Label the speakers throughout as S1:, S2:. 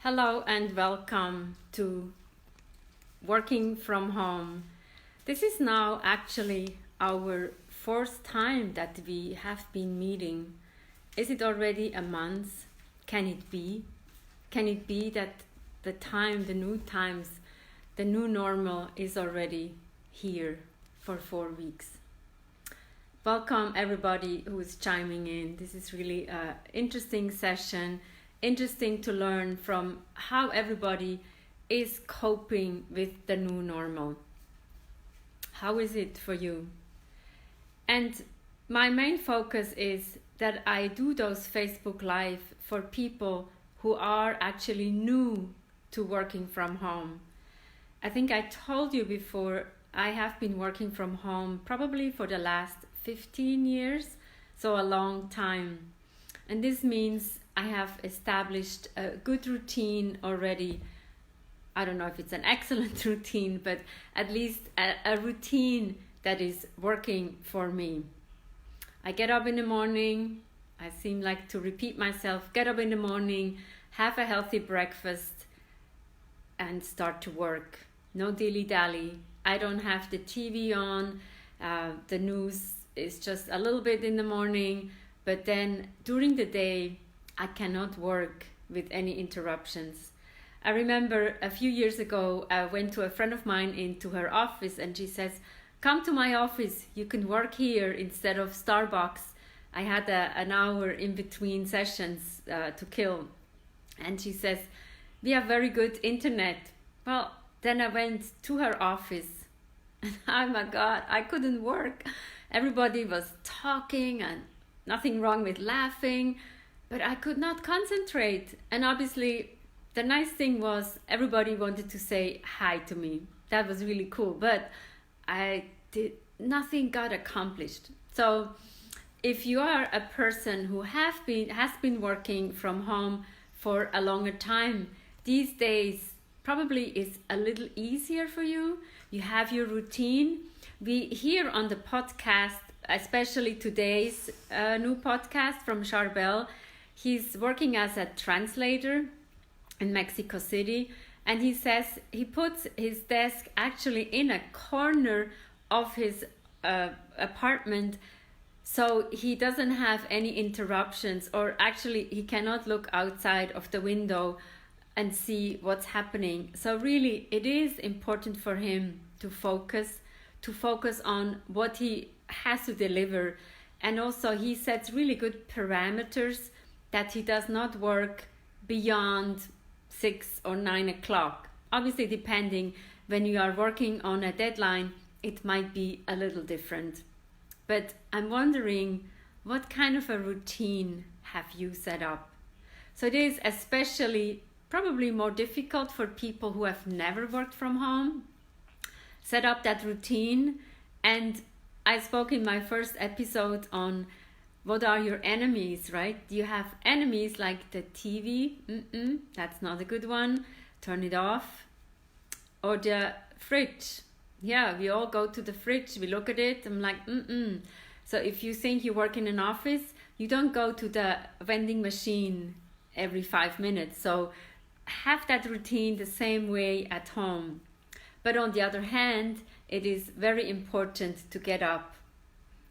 S1: Hello and welcome to Working from Home. This is now actually our fourth time that we have been meeting. Is it already a month? Can it be? Can it be that the new times, the new normal is already here for 4 weeks? Welcome everybody who is chiming in. This is really an interesting session. Interesting to learn from how everybody is coping with the new normal. How is it for you? And my main focus is that I do those Facebook Live for people who are actually new to working from home. I think I told you before, I have been working from home probably for the last 15 years, so a long time. And this means I have established a good routine already. I don't know if it's an excellent routine, but at least a routine that is working for me. I get up in the morning. I seem like to repeat myself. Get up in the morning, have a healthy breakfast, and start to work. No dilly-dally. I don't have the TV on. The news is just a little bit in the morning. But then during the day, I cannot work with any interruptions. I remember a few years ago, I went to a friend of mine into her office and she says, "Come to my office, you can work here instead of Starbucks." I had an hour in between sessions to kill. And she says, "We have very good internet." Well, then I went to her office and oh my God, I couldn't work. Everybody was talking and nothing wrong with laughing, but I could not concentrate. And obviously, the nice thing was everybody wanted to say hi to me. That was really cool, but nothing got accomplished. So if you are a person who has been working from home for a longer time, these days probably is a little easier for you. You have your routine. We here on the podcast, especially today's new podcast from Charbel, he's working as a translator in Mexico City, and he says he puts his desk actually in a corner of his apartment so he doesn't have any interruptions, or actually he cannot look outside of the window and see what's happening. So really it is important for him to focus on what he has to deliver. And also he sets really good parameters that he does not work beyond 6 or 9 o'clock. Obviously, depending when you are working on a deadline, it might be a little different. But I'm wondering, what kind of a routine have you set up? So it is especially probably more difficult for people who have never worked from home. Set up that routine. And I spoke in my first episode on what are your enemies, right? You have enemies like the TV. That's not a good one. Turn it off. Or the fridge. Yeah, we all go to the fridge. We look at it. I'm like, So if you think you work in an office, you don't go to the vending machine every 5 minutes. So have that routine the same way at home. But on the other hand, it is very important to get up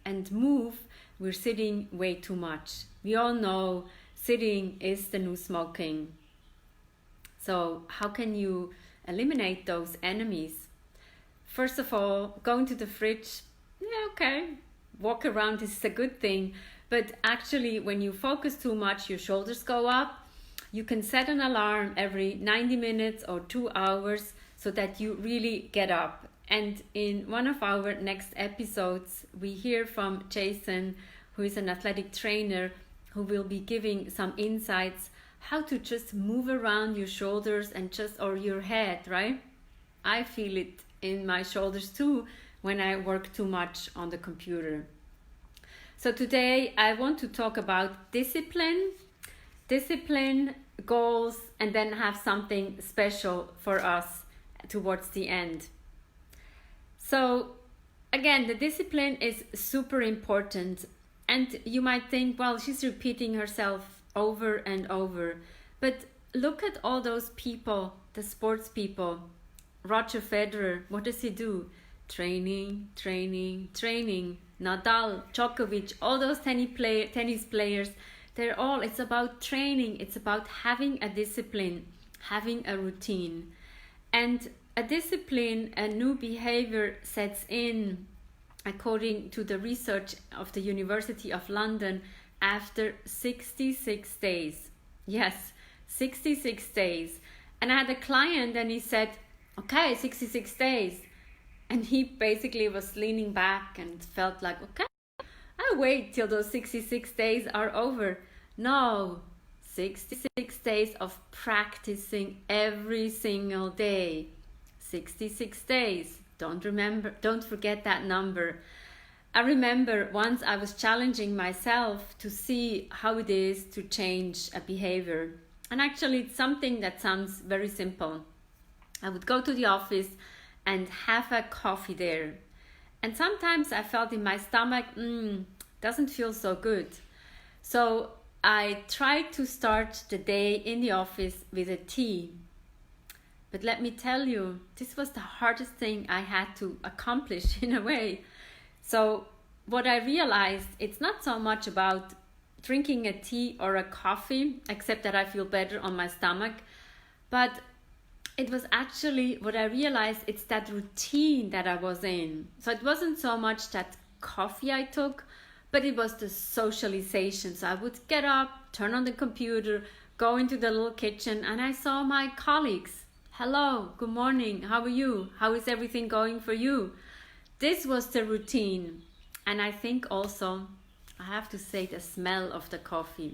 S1: and move. We're sitting way too much. We all know sitting is the new smoking. So how can you eliminate those enemies? First of all, going to the fridge, okay, walk around is a good thing. But actually, when you focus too much, your shoulders go up. You can set an alarm every 90 minutes or 2 hours so that you really get up. And in one of our next episodes, we hear from Jason, who is an athletic trainer, who will be giving some insights how to just move around your shoulders or your head, right? I feel it in my shoulders too when I work too much on the computer. So today I want to talk about discipline, goals, and then have something special for us towards the end. So again, the discipline is super important. And you might think, well, she's repeating herself over and over. But look at all those people, the sports people. Roger Federer, what does he do? Training, training, training. Nadal, Djokovic, all those tennis players, it's about training. It's about having a discipline, having a routine. And a discipline, a new behavior sets in, according to the research of the University of London, after 66 days. Yes, 66 days. And I had a client and he said, okay, 66 days. And he basically was leaning back and felt like, okay, I'll wait till those 66 days are over. No, 66 days of practicing every single day. 66 days. Don't forget that number. I remember once I was challenging myself to see how it is to change a behavior. And actually it's something that sounds very simple. I would go to the office and have a coffee there. And sometimes I felt in my stomach, doesn't feel so good. So I tried to start the day in the office with a tea. But let me tell you, this was the hardest thing I had to accomplish in a way. So what I realized, it's not so much about drinking a tea or a coffee, except that I feel better on my stomach. But it was actually, what I realized, it's that routine that I was in. So it wasn't so much that coffee I took, but it was the socialization. So I would get up, turn on the computer, go into the little kitchen, and I saw my colleagues. Hello, good morning, how are you? How is everything going for you? This was the routine. And I think also, I have to say, the smell of the coffee.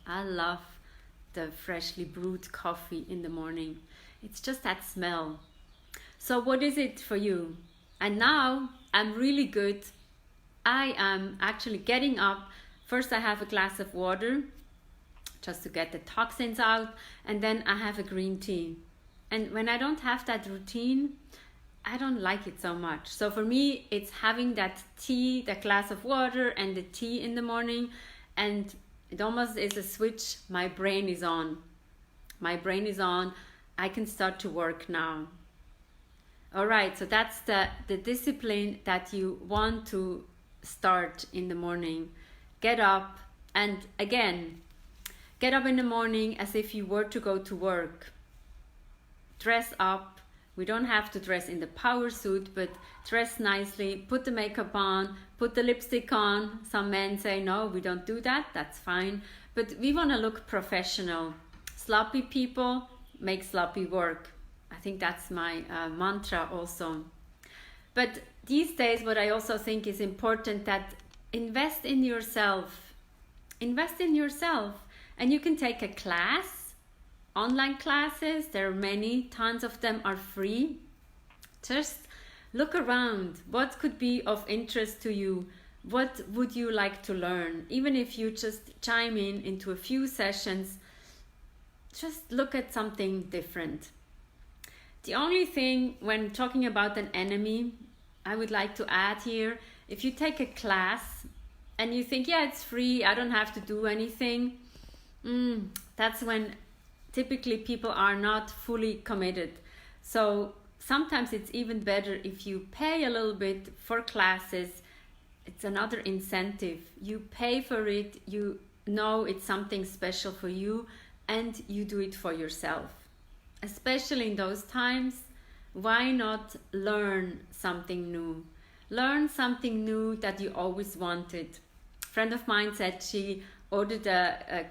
S1: I love the freshly brewed coffee in the morning. It's just that smell. So what is it for you? And now I'm really good. I am actually getting up. First I have a glass of water just to get the toxins out, and then I have a green tea. And when I don't have that routine, I don't like it so much. So for me, it's having that tea, that glass of water and the tea in the morning, and it almost is a switch. My brain is on. My brain is on. I can start to work now. All right, so that's the discipline that you want to start in the morning. Get up, and again, get up in the morning as if you were to go to work. Dress up. We don't have to dress in the power suit, but dress nicely, put the makeup on, put the lipstick on. Some men say, no, we don't do that, that's fine. But we want to look professional. Sloppy people make sloppy work. I think that's my mantra also. But these days, what I also think is important, that invest in yourself. Invest in yourself. And you can take a class, online classes. There are many, tons of them are free. Just look around. What could be of interest to you? What would you like to learn? Even if you just chime in into a few sessions, just look at something different. The only thing when talking about an enemy, I would like to add here, if you take a class and you think, yeah, it's free, I don't have to do anything, that's when typically people are not fully committed. So sometimes it's even better if you pay a little bit for classes. It's another incentive. You pay for it, you know it's something special for you, and you do it for yourself. Especially in those times, why not learn something new? Learn something new that you always wanted. A friend of mine said she ordered a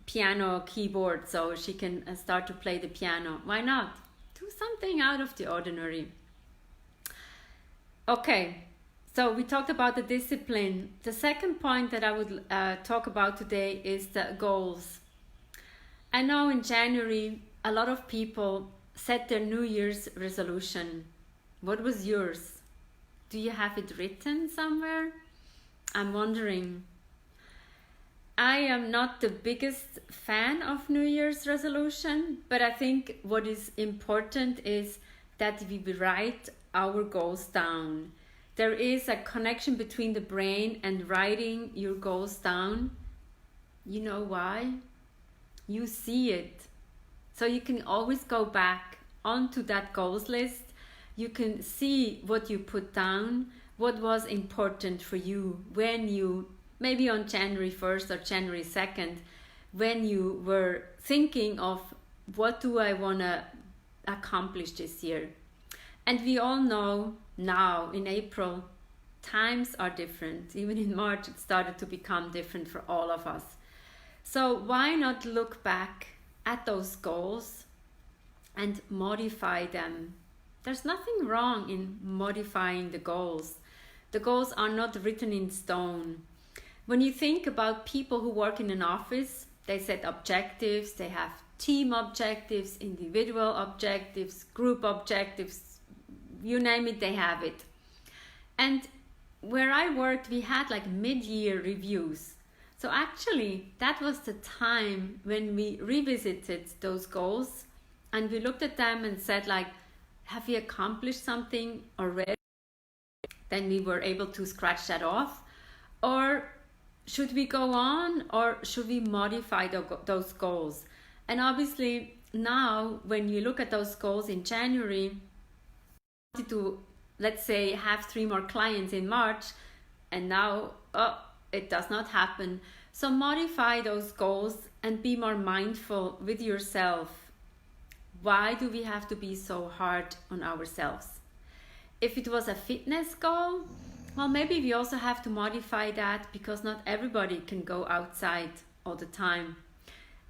S1: piano keyboard so she can start to play the piano. Why not? Do something out of the ordinary. Okay, so we talked about the discipline. The second point that I would talk about today is the goals. I know in January, a lot of people set their New Year's resolution. What was yours? Do you have it written somewhere? I'm wondering. I am not the biggest fan of New Year's resolution, but I think what is important is that we write our goals down. There is a connection between the brain and writing your goals down. You know why? You see it. So you can always go back onto that goals list. You can see what you put down, what was important for you when you, maybe on January 1st or January 2nd, when you were thinking of what do I want to accomplish this year. And we all know now in April, times are different. Even in March, it started to become different for all of us. So why not look back at those goals and modify them? There's nothing wrong in modifying the goals. The goals are not written in stone. When you think about people who work in an office, they set objectives, they have team objectives, individual objectives, group objectives, you name it, they have it. And where I worked, we had like mid-year reviews. So actually, that was the time when we revisited those goals and we looked at them and said like, have we accomplished something already? Then we were able to scratch that off. Or should we go on, or should we modify those goals? And obviously now when you look at those goals in January, to, let's say, have 3 more clients in March, and now it does not happen. So modify those goals and be more mindful with yourself. Why do we have to be so hard on ourselves? If it was a fitness goal, well, maybe we also have to modify that, because not everybody can go outside all the time.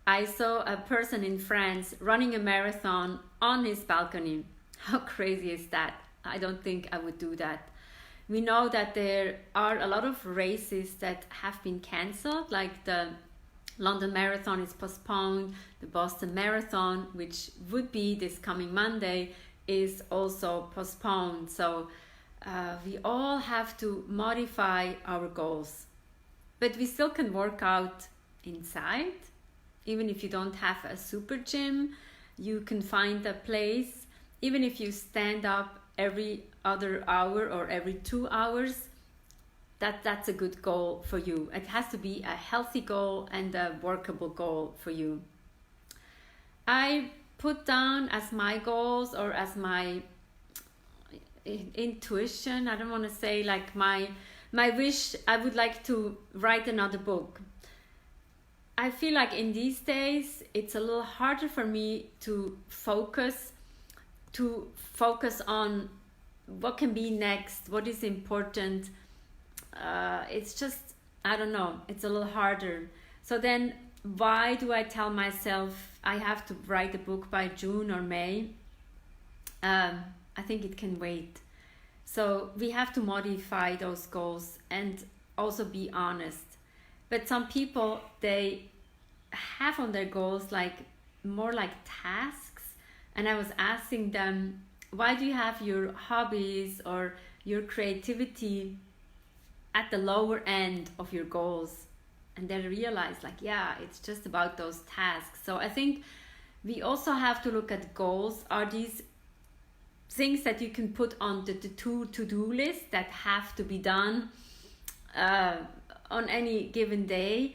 S1: I saw a person in France running a marathon on his balcony. How crazy is that? I don't think I would do that. We know that there are a lot of races that have been cancelled, like the London Marathon is postponed, the Boston Marathon, which would be this coming Monday, is also postponed. So we all have to modify our goals. But we still can work out inside. Even if you don't have a super gym, you can find a place. Even if you stand up every other hour or every 2 hours, that's a good goal for you. It has to be a healthy goal and a workable goal for you. I put down as my goals, or as my intuition, I don't want to say like my wish, I would like to write another book. I feel like in these days it's a little harder for me to focus on what can be next, what is important. It's just, I don't know, it's a little harder. So then why do I tell myself I have to write a book by June or May? I think it can wait. So we have to modify those goals and also be honest. But some people, they have on their goals like more like tasks. And I was asking them, why do you have your hobbies or your creativity at the lower end of your goals? And they realize like, yeah, it's just about those tasks. So I think we also have to look at goals. Are these things that you can put on the to-do list that have to be done on any given day?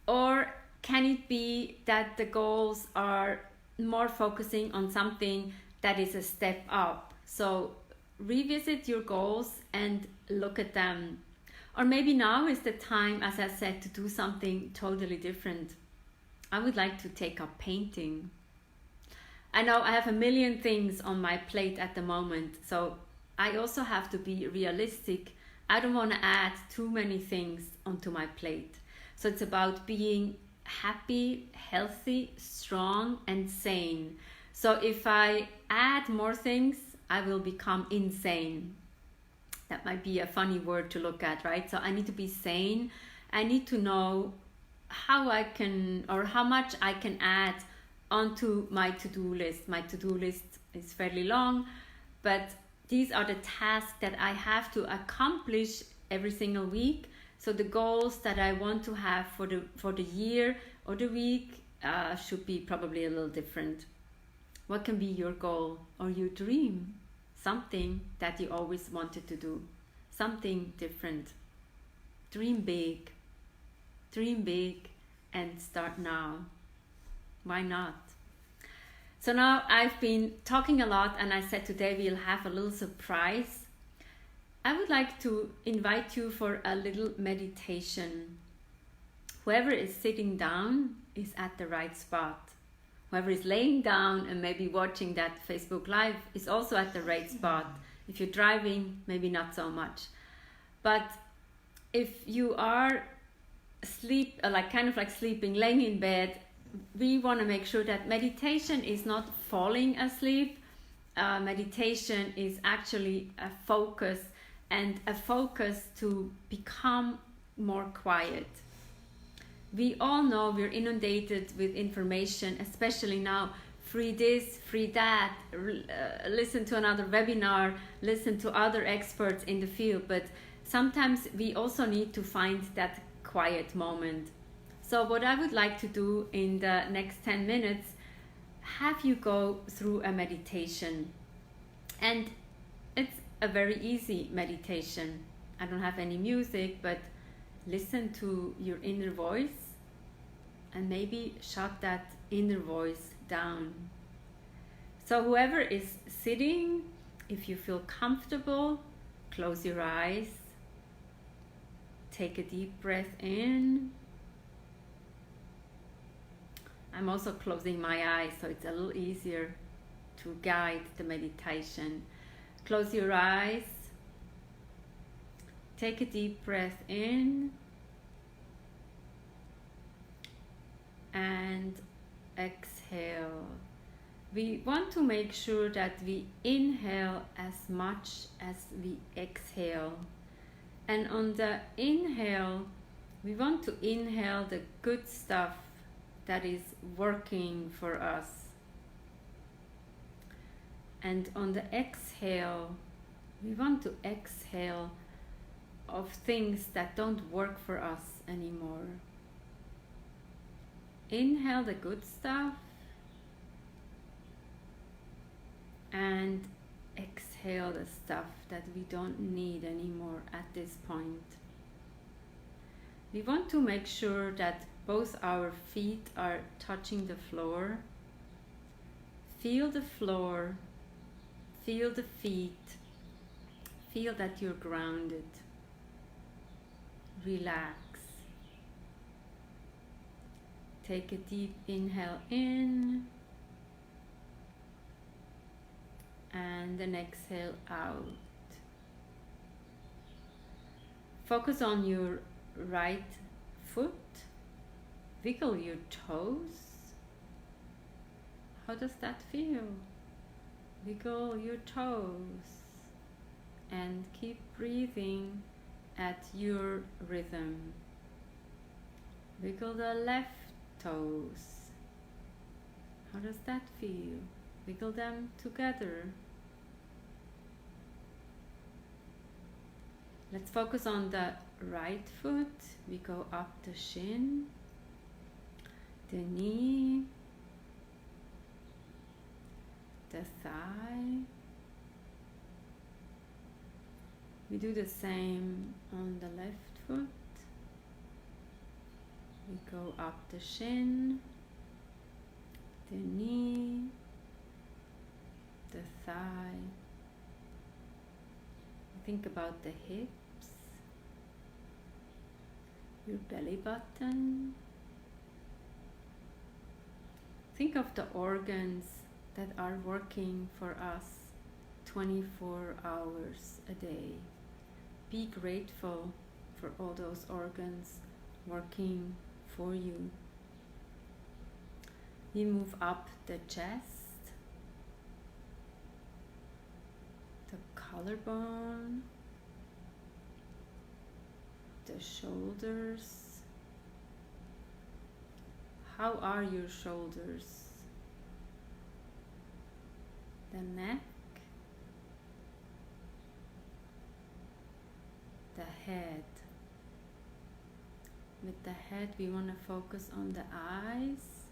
S1: Or can it be that the goals are more focusing on something that is a step up? So revisit your goals and look at them. Or maybe now is the time, as I said, to do something totally different. I would like to take up painting. I know I have a million things on my plate at the moment, so I also have to be realistic. I don't want to add too many things onto my plate. So it's about being happy, healthy, strong, and sane. So if I add more things, I will become insane. That might be a funny word to look at, right? So I need to be sane. I need to know how I can, or how much I can add onto my to-do list. My to-do list is fairly long, but these are the tasks that I have to accomplish every single week. So the goals that I want to have for the year or the week should be probably a little different. What can be your goal or your dream? Something that you always wanted to do, something different. Dream big, and start now. Why not? So now I've been talking a lot, and I said today we'll have a little surprise. I would like to invite you for a little meditation. Whoever is sitting down is at the right spot. Whoever is laying down and maybe watching that Facebook Live is also at the right spot. If you're driving, maybe not so much. But if you are kind of like sleeping, laying in bed, we want to make sure that meditation is not falling asleep. Meditation is actually a focus, and a focus to become more quiet. We all know we're inundated with information, especially now. Free this, free that, listen to another webinar, listen to other experts in the field. But sometimes we also need to find that quiet moment. So what I would like to do in the next 10 minutes, have you go through a meditation. And it's a very easy meditation. I don't have any music, but listen to your inner voice and maybe shut that inner voice down. So whoever is sitting, if you feel comfortable, close your eyes. Take a deep breath in. I'm also closing my eyes, so it's a little easier to guide the meditation. Close your eyes. Take a deep breath in. And exhale. We want to make sure that we inhale as much as we exhale. And on the inhale, we want to inhale the good stuff that is working for us. And on the exhale, we want to exhale of things that don't work for us anymore. Inhale the good stuff and exhale the stuff that we don't need anymore at this point. We want to make sure that both our feet are touching the floor. Feel the floor, feel the feet, feel that you're grounded. Relax. Take a deep inhale in and an exhale out. Focus on your right foot. Wiggle your toes. How does that feel? Wiggle your toes and keep breathing at your rhythm. Wiggle the left toes. How does that feel? Wiggle them together. Let's focus on the right foot. We go up the shin, the knee, the thigh. We do the same on the left foot. We go up the shin, the knee, the thigh. Think about the hips, your belly button. Think of the organs that are working for us 24 hours a day. Be grateful for all those organs working for you. We move up the chest, the collarbone, the shoulders. How are your shoulders? The neck, the head. With the head, we want to focus on the eyes,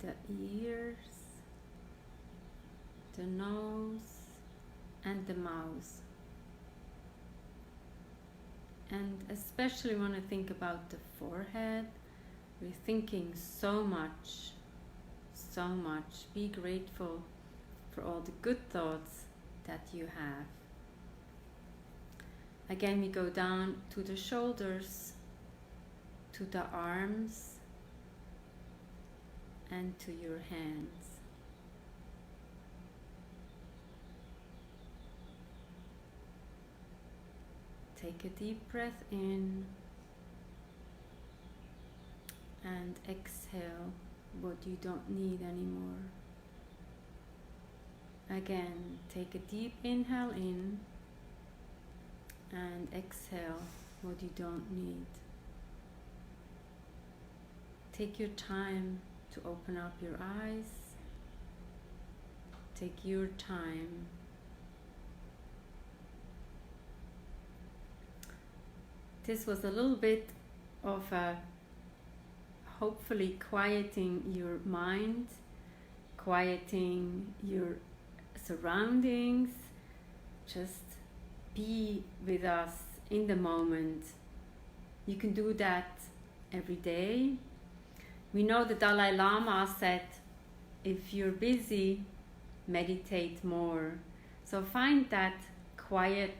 S1: the ears, the nose, and the mouth. And especially want to think about the forehead. We're thinking so much so much. Be grateful for all the good thoughts that you have. Again, we go down to the shoulders, to the arms, and to your hands. Take a deep breath in and exhale what you don't need anymore. Again, take a deep inhale in and exhale what you don't need. Take your time to open up your eyes. Take your time. This was a little bit of a hopefully quieting your mind, quieting your surroundings. Just be with us in the moment. You can do that every day. We know the Dalai Lama said, if you're busy, meditate more. So find that quiet,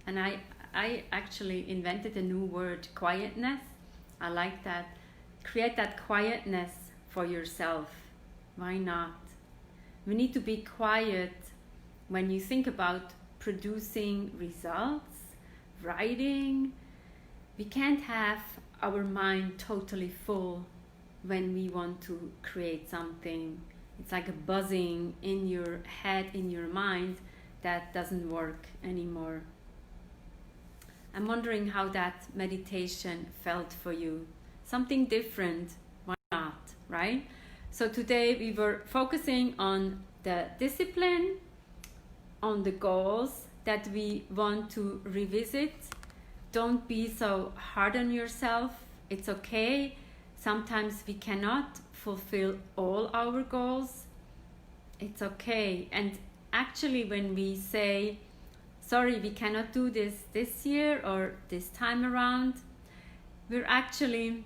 S1: and I actually invented a new word, quietness. I like that. Create that quietness for yourself. Why not? We need to be quiet when you think about producing results, writing. We can't have our mind totally full when we want to create something. It's like a buzzing in your head, in your mind, that doesn't work anymore. I'm wondering how that meditation felt for you. Something different, why not, right? So today we were focusing on the discipline, on the goals that we want to revisit. Don't be so hard on yourself. It's okay. Sometimes we cannot fulfill all our goals. It's okay. And actually when we say, sorry, we cannot do this year or this time around, we're actually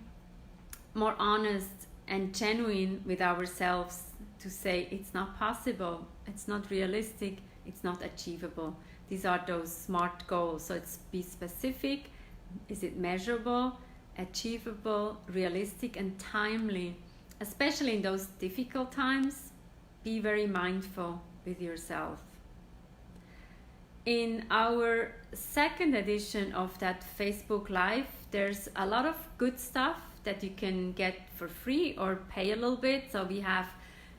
S1: more honest and genuine with ourselves to say it's not possible, it's not realistic, it's not achievable. These are those SMART goals. So it's be specific, is it measurable, achievable, realistic, and timely. Especially in those difficult times, be very mindful with yourself. In our second edition of that Facebook Live, there's a lot of good stuff that you can get for free or pay a little bit. So we have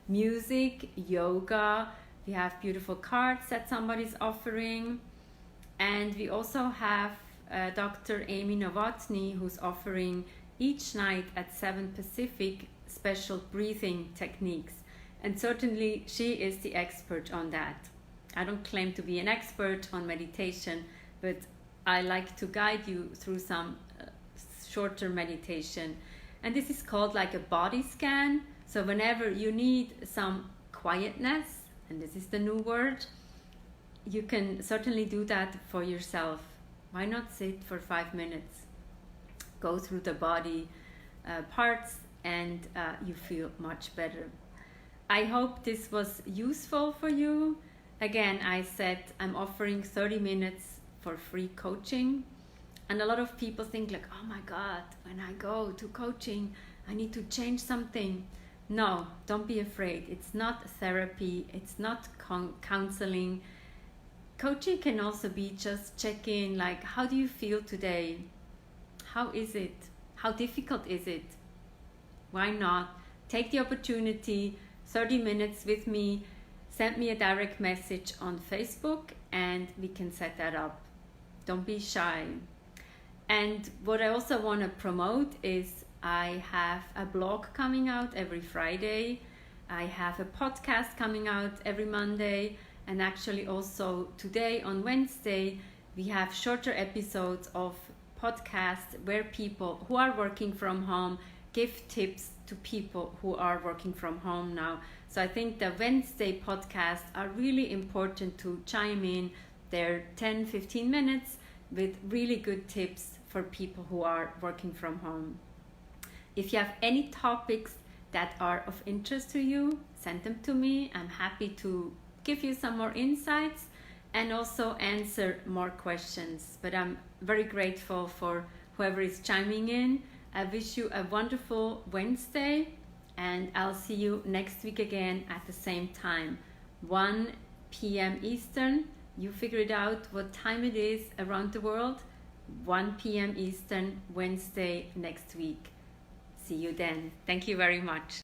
S1: music, yoga, we have beautiful cards that somebody's offering, and we also have Dr. Amy Novotny, who's offering each night at 7 Pacific special breathing techniques, and certainly she is the expert on that. I don't claim to be an expert on meditation, but I like to guide you through some shorter meditation. And this is called like a body scan. So whenever you need some quietness, and this is the new word, you can certainly do that for yourself. Why not sit for 5 minutes? Go through the body parts and you feel much better. I hope this was useful for you. Again, I said I'm offering 30 minutes for free coaching. And a lot of people think like, oh my God, when I go to coaching, I need to change something. No, don't be afraid. It's not therapy. It's not counseling. Coaching can also be just check in, like, how do you feel today? How is it? How difficult is it? Why not? Take the opportunity, 30 minutes with me, send me a direct message on Facebook and we can set that up. Don't be shy. And what I also want to promote is I have a blog coming out every Friday. I have a podcast coming out every Monday. And actually also today on Wednesday, we have shorter episodes of podcasts where people who are working from home give tips to people who are working from home now. So I think the Wednesday podcasts are really important to chime in. They're 10-15 minutes with really good tips for people who are working from home. If you have any topics that are of interest to you, send them to me. I'm happy to give you some more insights and also answer more questions. But I'm very grateful for whoever is chiming in. I wish you a wonderful Wednesday, and I'll see you next week again at the same time, 1 p.m. Eastern. You figure it out what time it is around the world. 1 p.m. Eastern, Wednesday next week. See you then. Thank you very much.